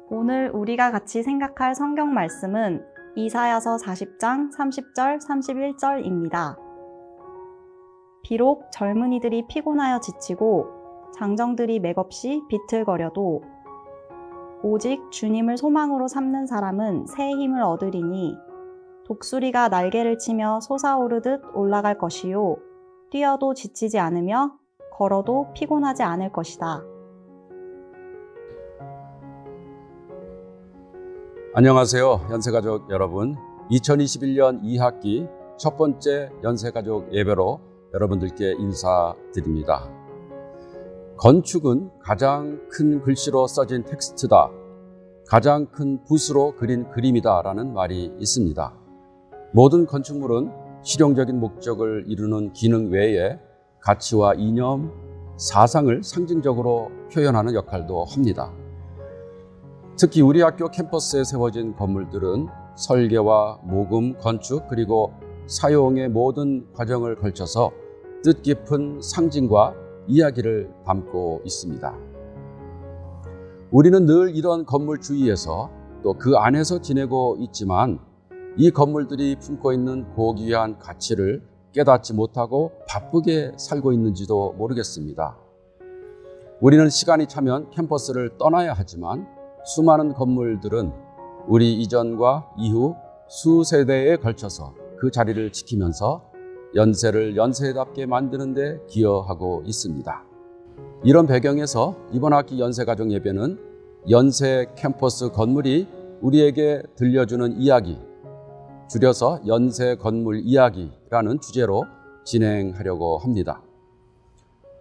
오늘 우리가 같이 생각할 성경 말씀은 이사야서 40장 30절, 31절입니다. 비록 젊은이들이 피곤하여 지치고 장정들이 맥없이 비틀거려도 오직 주님을 소망으로 삼는 사람은 새 힘을 얻으리니 독수리가 날개를 치며 솟아오르듯 올라갈 것이요 뛰어도 지치지 않으며 걸어도 피곤하지 않을 것이다. 안녕하세요, 연세가족 여러분. 2021년 2학기 첫 번째 연세가족 예배로 여러분들께 인사드립니다. 건축은 가장 큰 글씨로 써진 텍스트다, 가장 큰 붓으로 그린 그림이다 라는 말이 있습니다. 모든 건축물은 실용적인 목적을 이루는 기능 외에 가치와 이념, 사상을 상징적으로 표현하는 역할도 합니다. 특히 우리 학교 캠퍼스에 세워진 건물들은 설계와 모금, 건축, 그리고 사용의 모든 과정을 걸쳐서 뜻깊은 상징과 이야기를 담고 있습니다. 우리는 늘 이런 건물 주위에서 또 그 안에서 지내고 있지만 이 건물들이 품고 있는 고귀한 가치를 깨닫지 못하고 바쁘게 살고 있는지도 모르겠습니다. 우리는 시간이 차면 캠퍼스를 떠나야 하지만 수많은 건물들은 우리 이전과 이후 수세대에 걸쳐서 그 자리를 지키면서 연세를 연세답게 만드는 데 기여하고 있습니다. 이런 배경에서 이번 학기 연세가족 예배는 연세 캠퍼스 건물이 우리에게 들려주는 이야기, 줄여서 연세 건물 이야기라는 주제로 진행하려고 합니다.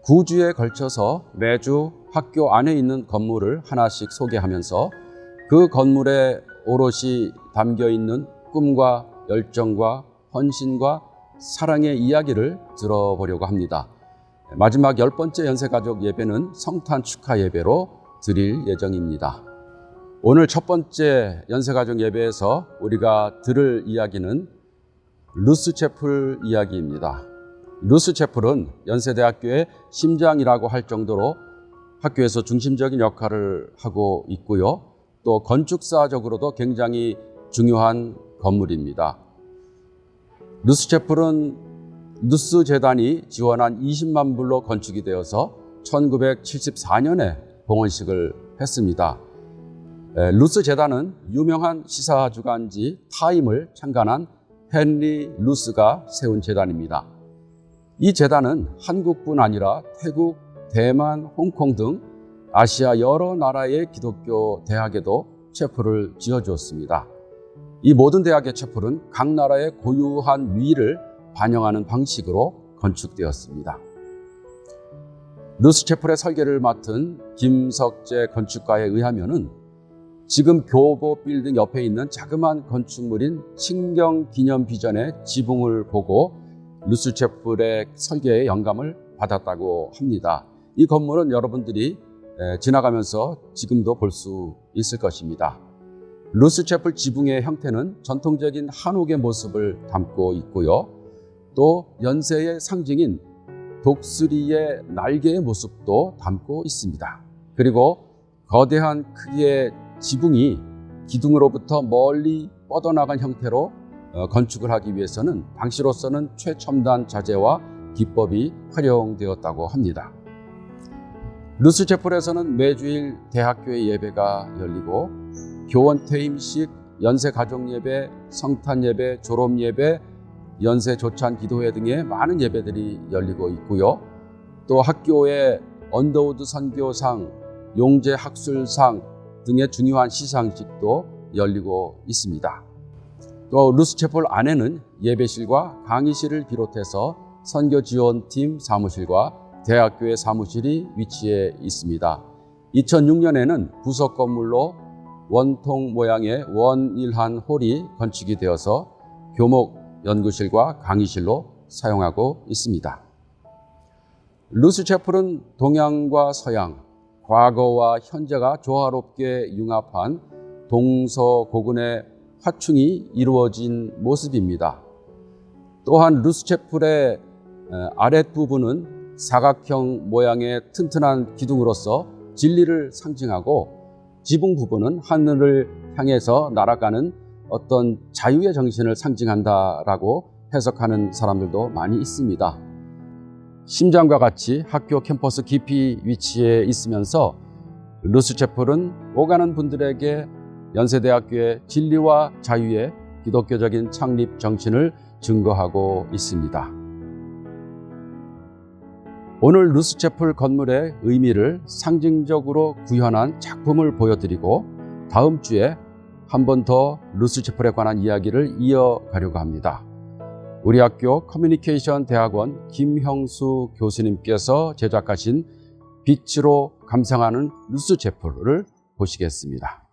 9주에 걸쳐서 매주 학교 안에 있는 건물을 하나씩 소개하면서 그 건물에 오롯이 담겨있는 꿈과 열정과 헌신과 사랑의 이야기를 들어보려고 합니다. 마지막 10번째 연세가족 예배는 성탄 축하 예배로 드릴 예정입니다. 오늘 첫 번째 연세가족 예배에서 우리가 들을 이야기는 루스채플 이야기입니다. 루스채플은 연세대학교의 심장이라고 할 정도로 학교에서 중심적인 역할을 하고 있고요. 또 건축사적으로도 굉장히 중요한 건물입니다. 루스채플은 루스 재단이 지원한 20만 불로 건축이 되어서 1974년에 봉헌식을 했습니다. 루스 재단은 유명한 시사주간지 타임을 창간한 헨리 루스가 세운 재단입니다. 이 재단은 한국뿐 아니라 태국, 대만, 홍콩 등 아시아 여러 나라의 기독교 대학에도 채플을 지어주었습니다. 이 모든 대학의 채플은 각 나라의 고유한 위를 반영하는 방식으로 건축되었습니다. 루스 채플의 설계를 맡은 김석재 건축가에 의하면은 지금 교보 빌딩 옆에 있는 자그마한 건축물인 칭경기념비전의 지붕을 보고 루스 채플의 설계에 영감을 받았다고 합니다. 이 건물은 여러분들이 지나가면서 지금도 볼 수 있을 것입니다. 루스 채플 지붕의 형태는 전통적인 한옥의 모습을 담고 있고요. 또 연세의 상징인 독수리의 날개의 모습도 담고 있습니다. 그리고 거대한 크기의 지붕이 기둥으로부터 멀리 뻗어나간 형태로 건축을 하기 위해서는 당시로서는 최첨단 자재와 기법이 활용되었다고 합니다. 루스 채플에서는 매주일 대학교의 예배가 열리고 교원 퇴임식, 연세 가족 예배, 성탄 예배, 졸업 예배, 연세 조찬 기도회 등의 많은 예배들이 열리고 있고요. 또 학교의 언더우드 선교상, 용재 학술상 등의 중요한 시상식도 열리고 있습니다. 또 루스채플 안에는 예배실과 강의실을 비롯해서 선교지원팀 사무실과 대학교의 사무실이 위치해 있습니다. 2006년에는 부속 건물로 원통 모양의 원일한 홀이 건축이 되어서 교목 연구실과 강의실로 사용하고 있습니다. 루스채플은 동양과 서양, 과거와 현재가 조화롭게 융합한 동서고군의 화충이 이루어진 모습입니다. 또한 루스채플의 아랫부분은 사각형 모양의 튼튼한 기둥으로서 진리를 상징하고 지붕 부분은 하늘을 향해서 날아가는 어떤 자유의 정신을 상징한다라고 해석하는 사람들도 많이 있습니다. 심장과 같이 학교 캠퍼스 깊이 위치해 있으면서 루스체플은 오가는 분들에게 연세대학교의 진리와 자유의 기독교적인 창립 정신을 증거하고 있습니다. 오늘 루스체플 건물의 의미를 상징적으로 구현한 작품을 보여드리고 다음 주에 한 번 더 루스체플에 관한 이야기를 이어가려고 합니다. 우리 학교 커뮤니케이션 대학원 김형수 교수님께서 제작하신 빛으로 감상하는 루스체플을 보시겠습니다.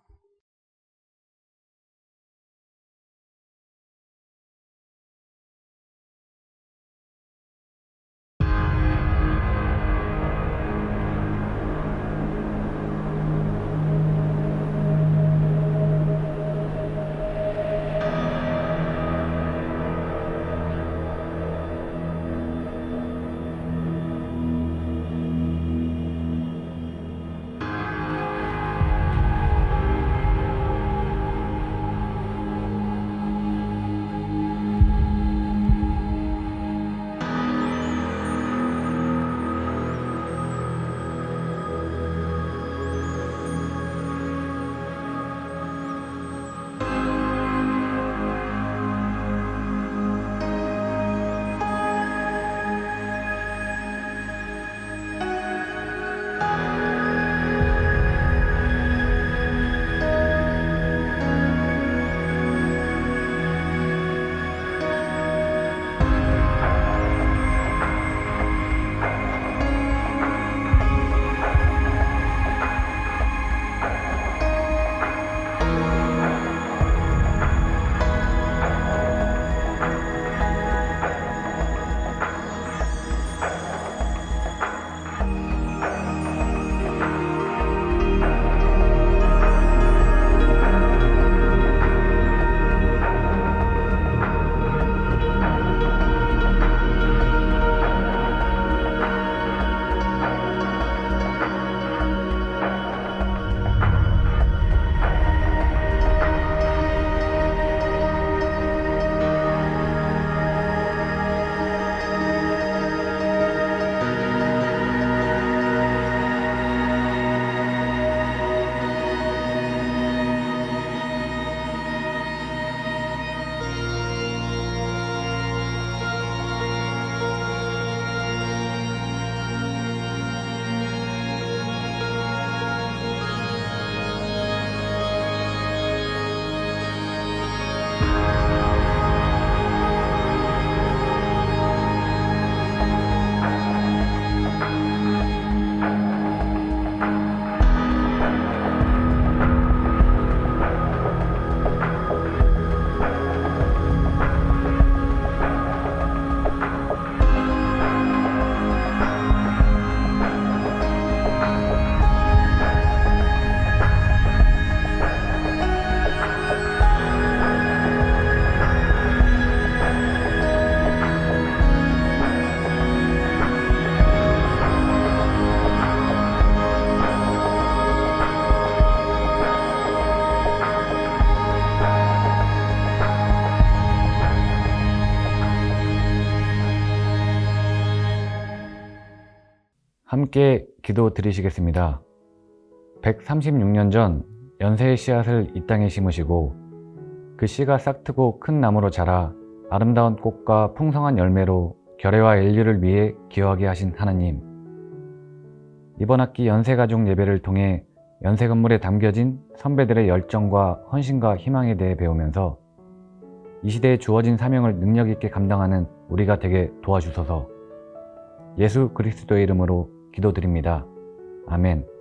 함께 기도 드리시겠습니다. 136년 전 연세의 씨앗을 이 땅에 심으시고 그 씨가 싹트고 큰 나무로 자라 아름다운 꽃과 풍성한 열매로 결례와 인류를 위해 기여하게 하신 하나님, 이번 학기 연세가족 예배를 통해 연세 건물에 담겨진 선배들의 열정과 헌신과 희망에 대해 배우면서 이 시대에 주어진 사명을 능력 있게 감당하는 우리가 되게 도와주소서. 예수 그리스도의 이름으로 기도드립니다. 아멘.